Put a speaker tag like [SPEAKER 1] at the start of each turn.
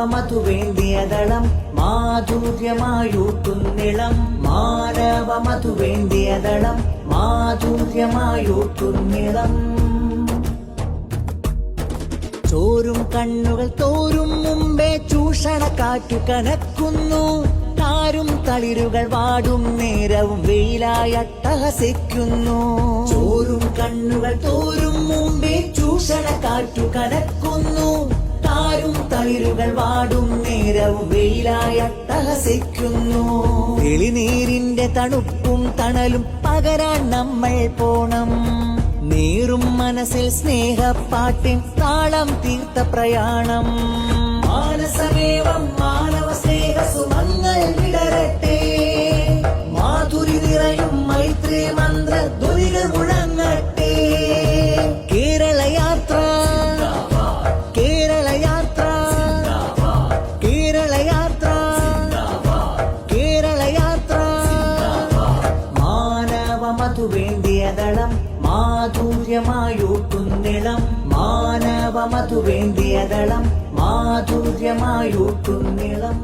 [SPEAKER 1] മാനവമധുവേന്തിയതളം മാധുര്യമായൂട്ടുന്നിളം മാനവമധുവേന്തിയതളം മാധുര്യമായൂട്ടുന്നിളം ചോരും കണ്ണുകൾ തോരും മുമ്പേ ചൂഷണ കാറ്റു കനക്കുന്നു താരും തളിരുകൾ വാടും നേരവും വെയിലായട്ടഹസിക്കുന്നു ചോരും കണ്ണുകൾ തോരും മുമ്പേ ചൂഷണ കാറ്റു കനക്കുന്നു താരും തളിരുകൾ വാടും നേരവും വെയിലായട്ടഹസിക്കുന്നു തെളിനീരിന്റെ തണുപ്പും തണലും പകരാൻ നമ്മൾ പോണം നീറും മനസ്സിൽ സ്നേഹപ്പാട്ടിൻ താളം തീർത്ത പ്രയാണം മാനസമേവം മാനവ സ്നേഹ സുമങ്ങൾ വിടരട്ടെ മാധുരി നിറയും മൈത്രി മന്ത്ര ധ്വനികൾ മുഴങ്ങട്ടെ കേരളയാത്ര കേരളയാത്ര കേരളയാത്ര കേരളയാത്ര മാനവമധുവേന്തിയതളം മാധുര്യമായൂട്ടുന്നിളം മാനവമധുവേന്തിയതളം മാധുര്യമായൂട്ടുന്നിളം